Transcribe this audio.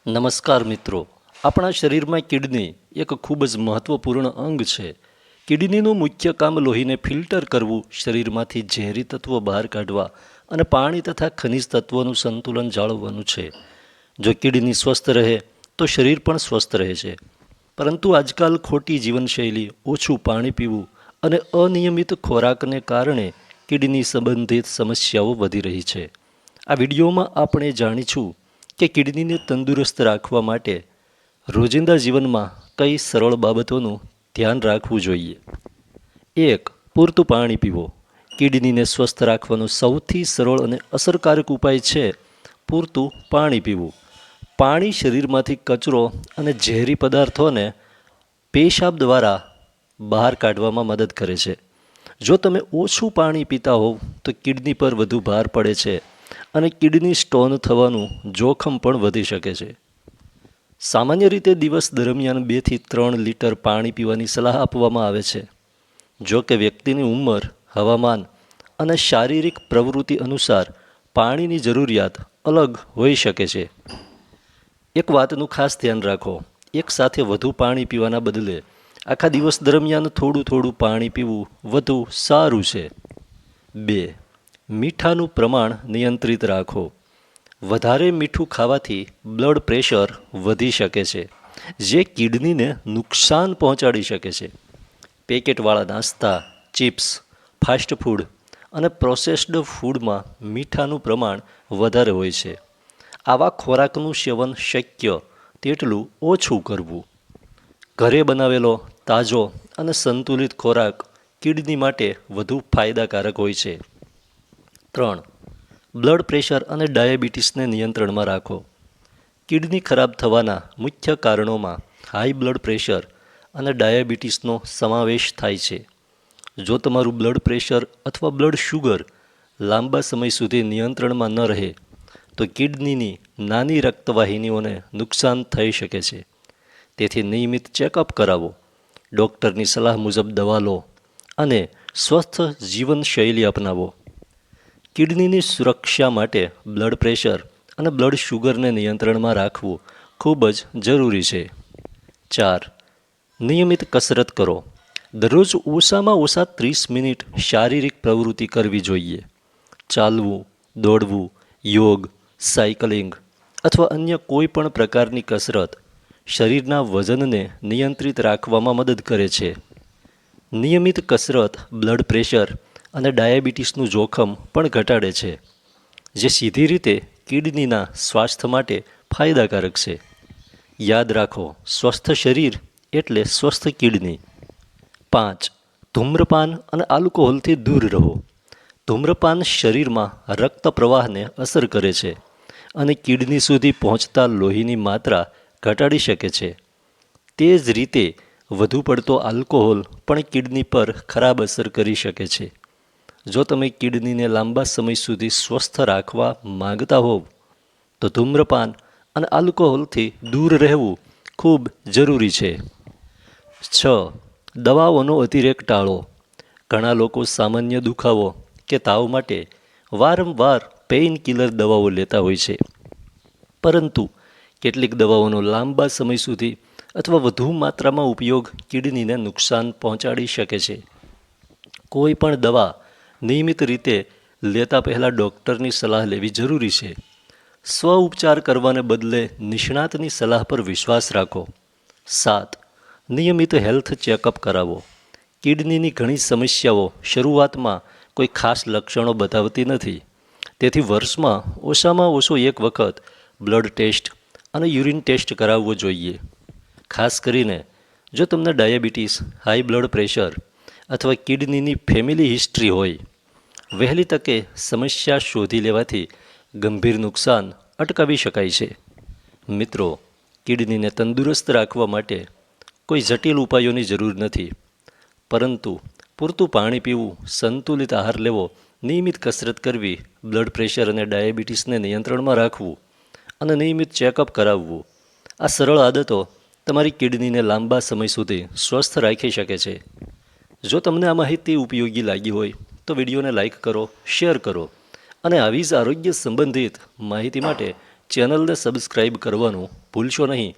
નમસ્કાર મિત્રો, આપણા શરીરમાં કિડની એક ખૂબ જ મહત્વપૂર્ણ અંગ છે. કિડનીનું મુખ્ય કામ લોહીને ફિલ્ટર કરવું, શરીરમાંથી ઝેરી તત્વો બહાર કાઢવા અને પાણી તથા ખનિજ તત્વોનું સંતુલન જાળવવાનું છે. જો કિડની સ્વસ્થ રહે તો શરીર પણ સ્વસ્થ રહે છે. પરંતુ આજકાલ ખોટી જીવનશૈલી, ઓછું પાણી પીવું અને અનિયમિત ખોરાકને કારણે કિડની સંબંધિત સમસ્યાઓ વધી રહી છે. આ વિડીયોમાં આપણે જાણીશું કે કિડનીને તંદુરસ્ત રાખવા માટે રોજિંદા જીવનમાં કઈ સરળ બાબતોનું ધ્યાન રાખવું જોઈએ. 1. પૂરતું પાણી પીવો. કિડનીને સ્વસ્થ રાખવાનો સૌથી સરળ અને અસરકારક ઉપાય છે પૂરતું પાણી પીવું. પાણી શરીરમાંથી કચરો અને ઝેરી પદાર્થોને પેશાબ દ્વારા બહાર કાઢવામાં મદદ કરે છે. જો તમે ઓછું પાણી પીતા હોવ તો કિડની પર વધુ ભાર પડે છે અને કિડની સ્ટોન થવાનું જોખમ પણ વધી શકે છે. સામાન્ય રીતે દિવસ દરમિયાન 2 થી 3 લીટર પાણી પીવાની સલાહ આપવામાં આવે છે. જો કે વ્યક્તિની ઉંમર, હવામાન અને શારીરિક પ્રવૃત્તિ અનુસાર પાણીની જરૂરિયાત અલગ હોઈ શકે છે. એક વાતનું ખાસ ધ્યાન રાખો, એકસાથે વધુ પાણી પીવાના બદલે આખા દિવસ દરમિયાન થોડું થોડું પાણી પીવું વધુ સારું છે. 2. મીઠાનું પ્રમાણ નિયંત્રિત રાખો. વધારે મીઠું ખાવાથી બ્લડ પ્રેશર વધી શકે છે, જે કિડનીને નુકસાન પહોંચાડી શકે છે. પેકેટવાળા નાસ્તા, ચિપ્સ, ફાસ્ટ ફૂડ અને પ્રોસેસ્ડ ફૂડમાં મીઠાનું પ્રમાણ વધારે હોય છે. આવા ખોરાકનું સેવન શક્ય તેટલું ઓછું કરવું. ઘરે બનાવેલો તાજો અને સંતુલિત ખોરાક કિડની માટે વધુ ફાયદાકારક હોય છે. 3. બ્લડ પ્રેશર અને ડાયાબિટીસને નિયંત્રણમાં રાખો. કિડની ખરાબ થવાના મુખ્ય કારણોમાં હાઈ બ્લડ પ્રેશર અને ડાયાબિટીસનો સમાવેશ થાય છે. જો તમારું બ્લડ પ્રેશર અથવા બ્લડ શુગર લાંબા સમય સુધી નિયંત્રણમાં ન રહે તો કિડનીની નાની રક્તવાહિનીઓને નુકસાન થઈ શકે છે. તેથી નિયમિત ચેકઅપ કરાવો, ડૉક્ટરની સલાહ મુજબ દવા લો અને સ્વસ્થ જીવનશૈલી અપનાવો. કિડનીની સુરક્ષા માટે બ્લડ પ્રેશર અને બ્લડ શુગરને નિયંત્રણમાં રાખવું ખૂબ જ જરૂરી છે. 4. નિયમિત કસરત કરો. દરરોજ ઓછામાં ઓછા 30 મિનિટ શારીરિક પ્રવૃત્તિ કરવી જોઈએ. ચાલવું, દોડવું, યોગ, સાયકલિંગ અથવા અન્ય કોઈ પણ પ્રકારની કસરત શરીરના વજનને નિયંત્રિત રાખવામાં મદદ કરે છે. નિયમિત કસરત બ્લડ પ્રેશર અને ડાયાબિટીસનું જોખમ પણ ઘટાડે છે, જે સીધી રીતે કિડનીના સ્વાસ્થ્ય માટે ફાયદાકારક છે. યાદ રાખો, સ્વસ્થ શરીર એટલે સ્વસ્થ કિડની. 5. ધૂમ્રપાન અને આલ્કોહોલથી દૂર રહો. ધૂમ્રપાન શરીરમાં રક્ત પ્રવાહને અસર કરે છે અને કિડની સુધી પહોંચતા લોહીની માત્રા ઘટાડી શકે છે. તે જ રીતે વધુ પડતો આલ્કોહોલ પણ કિડની પર ખરાબ અસર કરી શકે છે. જો તમે કિડનીને લાંબા સમય સુધી સ્વસ્થ રાખવા માંગતા હોવ તો ધૂમ્રપાન અને આલ્કોહોલથી દૂર રહેવું ખૂબ જરૂરી છે. 6. દવાઓનો અતિરેક ટાળો. ઘણા લોકો સામાન્ય દુખાવો કે તાવ માટે વારંવાર પેઇન કિલર દવાઓ લેતા હોય છે. પરંતુ કેટલીક દવાઓનો લાંબા સમય સુધી અથવા વધુ માત્રામાં ઉપયોગ કિડનીને નુકસાન પહોંચાડી શકે છે. કોઈ પણ દવા નિયમિત રીતે લેતા પહેલાં ડૉક્ટરની સલાહ લેવી જરૂરી છે. સ્વ ઉપચાર કરવાને બદલે નિષ્ણાતની સલાહ પર વિશ્વાસ રાખો. 7. નિયમિત હેલ્થ ચેકઅપ કરાવો. કિડનીની ઘણી સમસ્યાઓ શરૂઆતમાં કોઈ ખાસ લક્ષણો બતાવતી નથી. તેથી વર્ષમાં ઓછામાં ઓછો એક વખત બ્લડ ટેસ્ટ અને યુરિન ટેસ્ટ કરાવવો જોઈએ. ખાસ કરીને જો તમને ડાયાબિટીસ, હાઈ બ્લડ પ્રેશર અથવા કિડનીની ફેમિલી હિસ્ટ્રી હોય. વહેલી તકે સમસ્યા શોધી લેવાથી ગંભીર નુકસાન અટકાવી શકાય છે. મિત્રો, કિડનીને તંદુરસ્ત રાખવા માટે કોઈ જટિલ ઉપાયોની જરૂર નથી, પરંતુ પૂરતું પાણી પીવું, સંતુલિત આહાર લેવો, નિયમિત કસરત કરવી, બ્લડ પ્રેશર અને ડાયાબિટીસને નિયંત્રણમાં રાખવું અને નિયમિત ચેકઅપ કરાવવું. આ સરળ આદતો તમારી કિડનીને લાંબા સમય સુધી સ્વસ્થ રાખી શકે છે. જો તમને આ માહિતી ઉપયોગી લાગી હોય તો વિડીયોને લાઇક કરો, શેર કરો અને આવી જ આરોગ્ય સંબંધિત માહિતી માટે ચેનલને સબસ્ક્રાઈબ કરવાનું ભૂલશો નહીં.